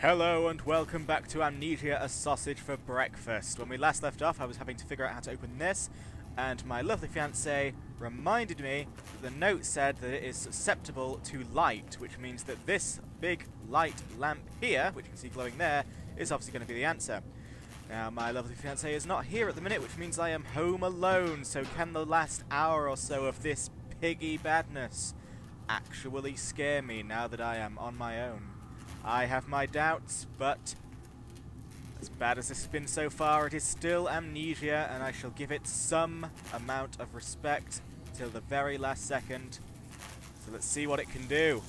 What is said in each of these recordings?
Hello and welcome back to Amnesia, a sausage for breakfast. When we last left off, I was having to figure out how to open this, and my lovely fiancée reminded me that the note said that it is susceptible to light, which means that this big light lamp here, which you can see glowing there, is obviously going to be the answer. Now, my lovely fiancée is not here at the minute, which means I am home alone, so can the last hour or so of this piggy badness actually scare me now that I am on my own? I have my doubts, but as bad as this has been so far, it is still Amnesia, and I shall give it some amount of respect till the very last second. So let's see what it can do.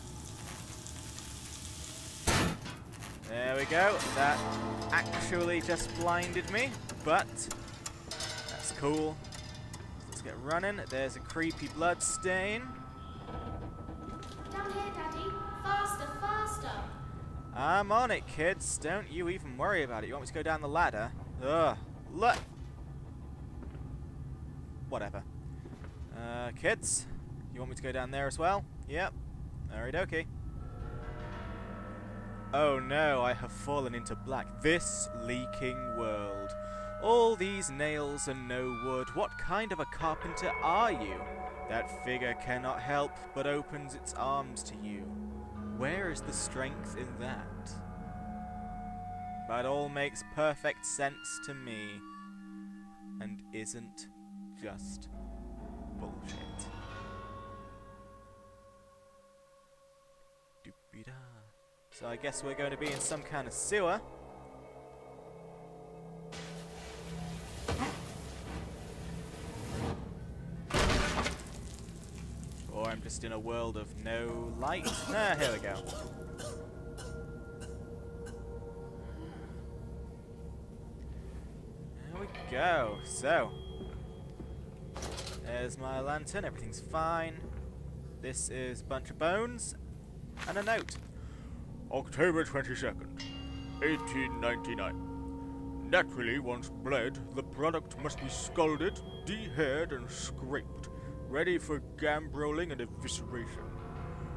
There we go. That actually just blinded me, but that's cool. Let's get running. There's a creepy blood stain. Down here, Daddy. Faster, faster. I'm on it, kids. Don't you even worry about it. You want me to go down the ladder? Ugh. Look. Whatever. Kids, you want me to go down there as well? Yep. Okie-dokie. Oh no, I have fallen into black. This leaking world. All these nails and no wood. What kind of a carpenter are you? That figure cannot help but opens its arms to you. Where is the strength in that? That all makes perfect sense to me, and isn't just bullshit. Doopy-da. So I guess we're going to be in some kind of sewer. Or I'm just in a world of no light. Ah, here we go. There we go. So, there's my lantern. Everything's fine. This is a bunch of bones and a note. October 22nd, 1899. Naturally, once bled, the product must be scalded, de-haired, and scraped, ready for gambrolling and evisceration.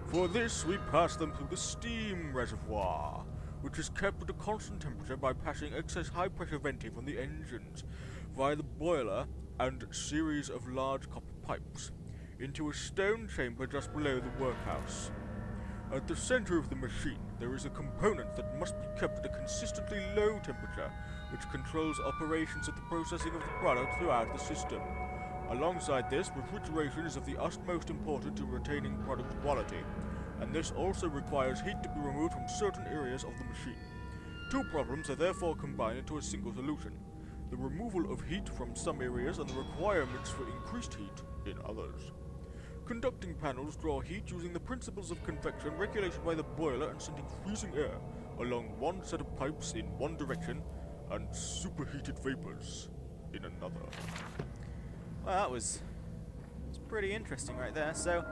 For this, we pass them through the steam reservoir, which is kept at a constant temperature by passing excess high-pressure venting from the engines via the boiler and series of large copper pipes into a stone chamber just below the workhouse. At the center of the machine, there is a component that must be kept at a consistently low temperature, which controls operations of the processing of the product throughout the system. Alongside this, refrigeration is of the utmost importance in retaining product quality, and this also requires heat to be removed from certain areas of the machine. Two problems are therefore combined into a single solution: the removal of heat from some areas and the requirements for increased heat in others. Conducting panels draw heat using the principles of convection, regulation by the boiler, and sending freezing air along one set of pipes in one direction and superheated vapors in another. Well, that was pretty interesting right there. So,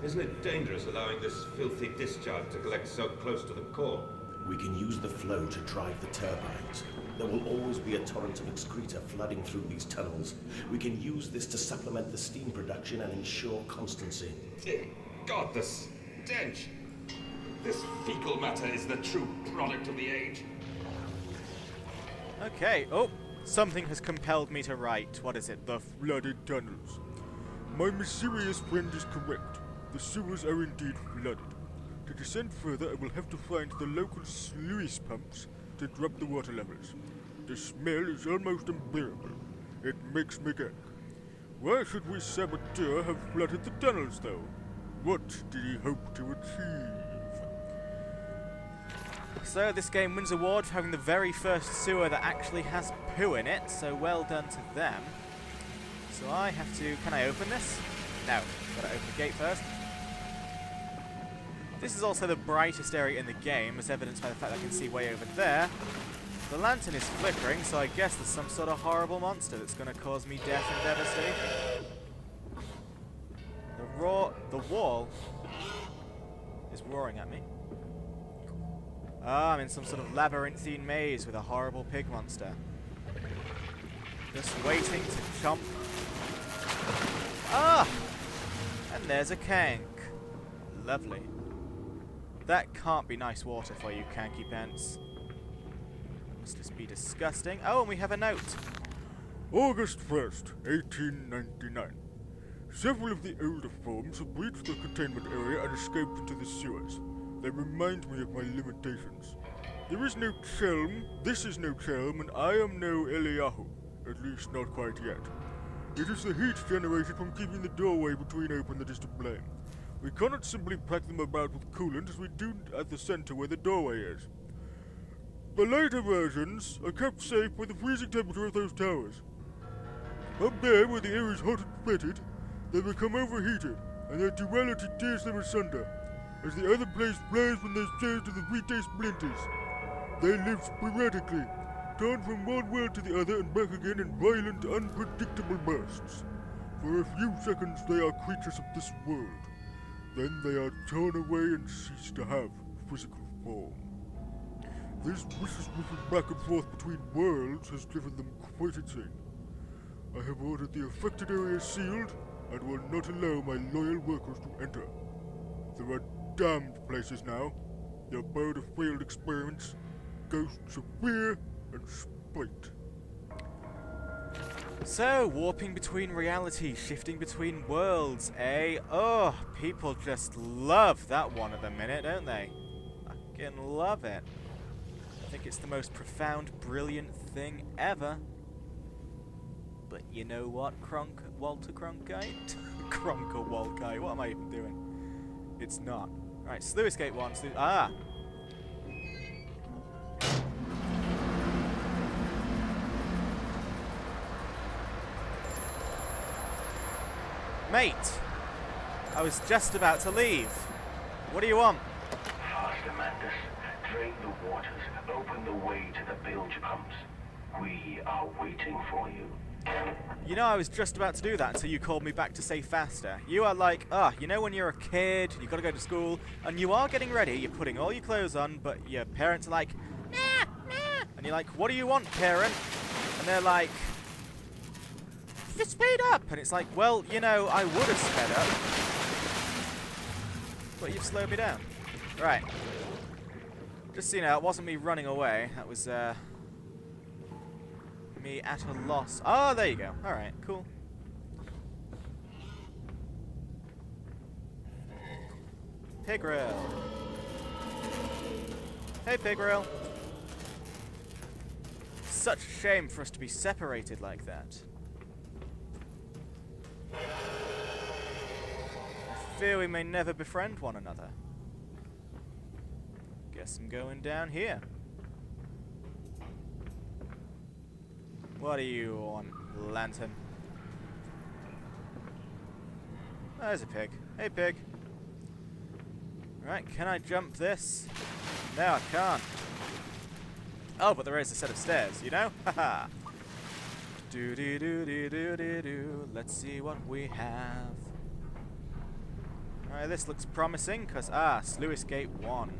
Isn't it dangerous allowing this filthy discharge to collect so close to the core? We can use the flow to drive the turbines. There will always be a torrent of excreta flooding through these tunnels. We can use this to supplement the steam production and ensure constancy. Dear God, the stench! This fecal matter is the true product of the age. okay. Oh, something has compelled me to write. What is it? The Flooded tunnels. My mysterious friend is correct. The sewers are indeed flooded. To descend further, I will have to find the local sluice pumps to drop the water levels. The smell is almost unbearable. It makes me gag. Why should we saboteur have flooded the tunnels, though? What did he hope to achieve? So this game wins award for having the very first sewer that actually has poo in it, so well done to them. So I have to... Can I open this? No. Gotta open the gate first. This is also the brightest area in the game, as evidenced by the fact that I can see way over there. The lantern is flickering, so I guess there's some sort of horrible monster that's gonna cause me death and devastation. The wall is roaring at me. Ah, I'm in some sort of labyrinthine maze with a horrible pig monster. Just waiting to chomp. Ah! And there's a kank. Lovely. That can't be nice water for you, Kanky Pants. Must just be disgusting. Oh, and we have a note. August 1st, 1899. Several of the older forms have breached the containment area and escaped into the sewers. They remind me of my limitations. There is no Chelm, this is no Chelm, and I am no Eliyahu. At least not quite yet. It is the heat generated from keeping the doorway between open that is to blame. We cannot simply pack them about with coolant as we do at the center where the doorway is. The later versions are kept safe by the freezing temperature of those towers. Up there, where the air is hot and fetid, they become overheated, and their duality tears them asunder, as the other place flares when they change to the three-day splinters. They live sporadically, torn from one world to the other and back again in violent, unpredictable bursts. For a few seconds they are creatures of this world. Then they are torn away and cease to have physical form. This vicious moving back and forth between worlds has driven them quite insane. I have ordered the affected area sealed and will not allow my loyal workers to enter. There are damned places now, the abode of failed experiments, ghosts of fear and spite. So, warping between realities, shifting between worlds, eh? Oh, people just love that one at the minute, don't they? Fucking love it. I think it's the most profound, brilliant thing ever. But you know what, Walter Cronkite? Cronker Walkite, what am I even doing? It's not. Right, Sluice Gate 1, Mate, I was just about to leave. What do you want? Faster, Mandus. Drain the waters. Open the way to the bilge pumps. We are waiting for you. You know, I was just about to do that until you called me back to say faster. You are like, you know when you're a kid, you gotta go to school, and you are getting ready, you're putting all your clothes on, but your parents are like, nah, nah. And you're like, what do you want, parent? And they're like, speed up! And it's like, well, you know, I would have sped up, but you've slowed me down. Right. Just so you know, it wasn't me running away, that was, me at a loss. Oh, there you go. Alright, cool. Pigrail. Hey, Pigrail. Such a shame for us to be separated like that. I fear we may never befriend one another. Guess I'm going down here. What do you want, Lantern? Oh, there's a pig. Hey, pig. Right, can I jump this? No, I can't. Oh, but there is a set of stairs, you know? Haha. Do do do do do do do. Let's see what we have. Alright, this looks promising, because, Sluice Gate 1.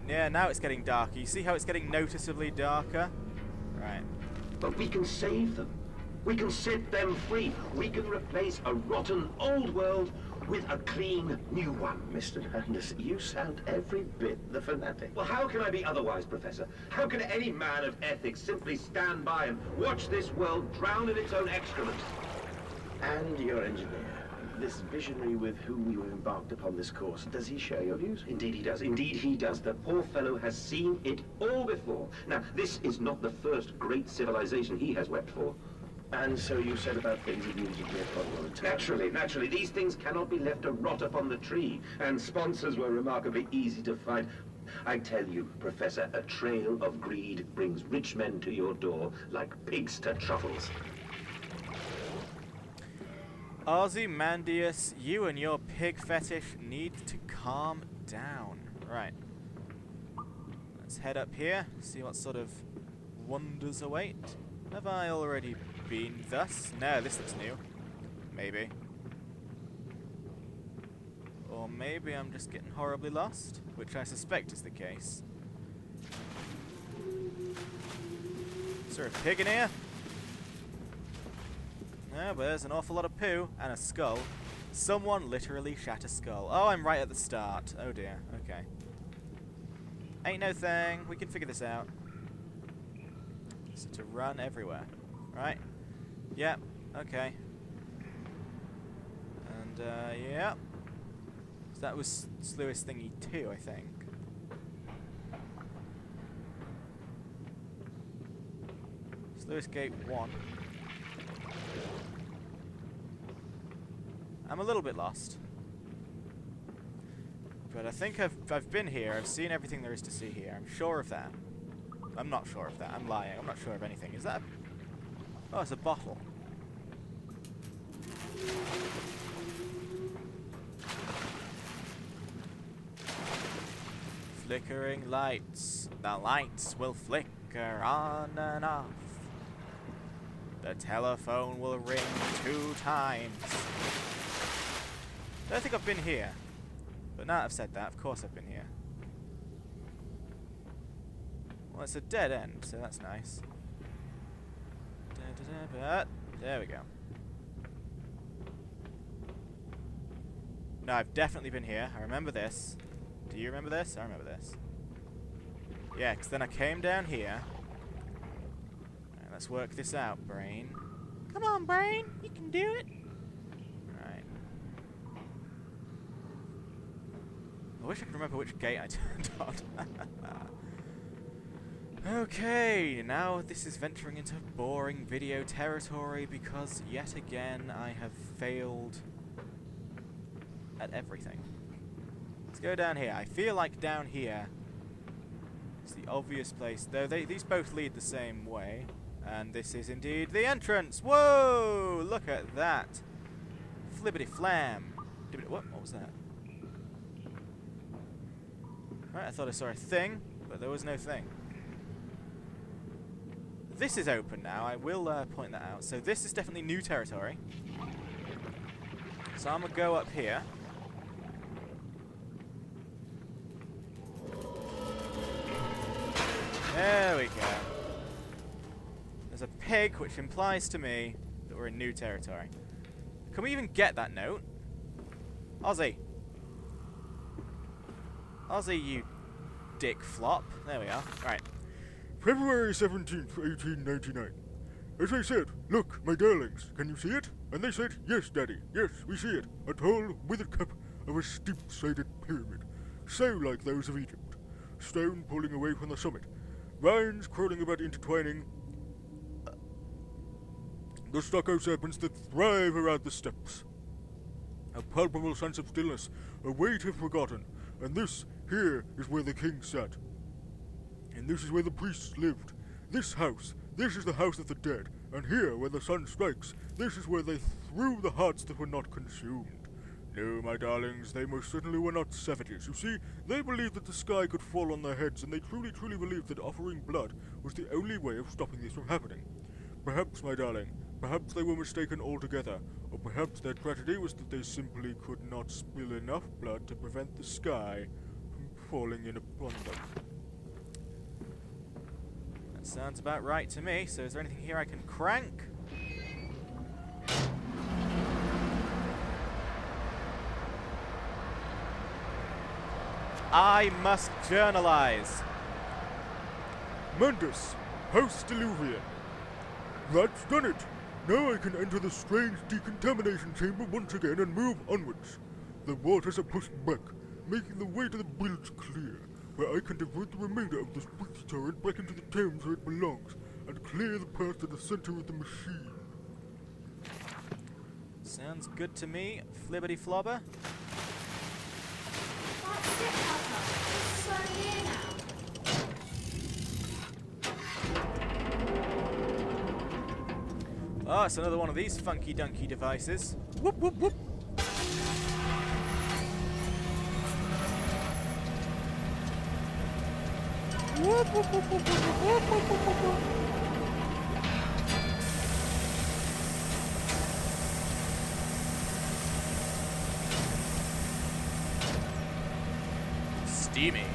Yeah, now it's getting darker. You see how it's getting noticeably darker? Right. But we can save them. We can set them free. We can replace a rotten old world with a clean new one. Mr. Mandus, you sound every bit the fanatic. Well, how can I be otherwise, Professor? How can any man of ethics simply stand by and watch this world drown in its own excrement? And your engineer, this visionary with whom you have embarked upon this course, does he share your views? Indeed he does. Indeed he does. The poor fellow has seen it all before. Now, this is not the first great civilization he has wept for. And so you said about things that needed to be upon your return. Naturally. These things cannot be left to rot upon the tree. And sponsors were remarkably easy to find. I tell you, Professor, a trail of greed brings rich men to your door like pigs to truffles. Ozymandias, you and your pig fetish need to calm down. Right. Let's head up here, see what sort of wonders await. Have I already been thus? No, this looks new. Maybe. Or maybe I'm just getting horribly lost, which I suspect is the case. Is there a pig in here? No, but there's an awful lot of poo and a skull. Someone literally shat a skull. Oh, I'm right at the start. Oh dear. Okay. Ain't no thing. We can figure this out. So to run everywhere. Right? Yep. Okay. And, yep. So that was Sluice Thingy 2, I think. Sluice Gate 1. I'm a little bit lost. But I think I've been here. I've seen everything there is to see here. I'm sure of that. I'm not sure of that. I'm lying. I'm not sure of anything. Is that a... Oh, it's a bottle. Flickering lights. The lights will flicker on and off. The telephone will ring 2 times. I don't think I've been here. But now that I've said that, of course I've been here. Well, it's a dead end, so that's nice. There we go. No, I've definitely been here. I remember this. Do you remember this? I remember this. Yeah, because then I came down here. Right, let's work this out, brain. Come on, brain. You can do it. Right. I wish I could remember which gate I turned on. Okay, now this is venturing into boring video territory because yet again I have failed at everything. Let's go down here. I feel like down here is the obvious place. Though these both lead the same way. And this is indeed the entrance. Whoa! Look at that. Flibbity flam. What was that? Right, I thought I saw a thing, but there was no thing. This is open now. I will point that out. So this is definitely new territory. So I'm going to go up here. There we go. There's a pig, which implies to me that we're in new territory. Can we even get that note? Ozzy. Ozzy, you dick flop. There we are. Right. February 17th, 1899. As I said, look, my darlings, can you see it? And they said, yes, Daddy, yes, we see it. A tall, withered cup of a steep-sided pyramid, so like those of Egypt. Stone pulling away from the summit. Vines crawling about intertwining. The stucco serpents that thrive around the steps. A palpable sense of stillness, a weight of forgotten. And this, here, is where the king sat. And this is where the priests lived. This house, this is the house of the dead. And here, where the sun strikes, this is where they threw the hearts that were not consumed. No, my darlings, they most certainly were not savages. You see, they believed that the sky could fall on their heads, and they truly, truly believed that offering blood was the only way of stopping this from happening. Perhaps, my darling, perhaps they were mistaken altogether, or perhaps their tragedy was that they simply could not spill enough blood to prevent the sky from falling in upon them. That sounds about right to me. So is there anything here I can crank? I must journalize. Mundus, House Diluvian. That's done it. Now I can enter the strange decontamination chamber once again and move onwards. The waters are pushed back, making the way to the bilge clear, where I can divert the remainder of this breach turret back into the Thames where it belongs, and clear the path to the center of the machine. Sounds good to me, Flibbity Flobber. That's it, Papa. It's so near now. Oh, it's another one of these funky dunky devices. Whoop, whoop, whoop. Whoop, whoop, whoop, whoop, whoop, whoop, whoop, whoop, whoop. Steamy.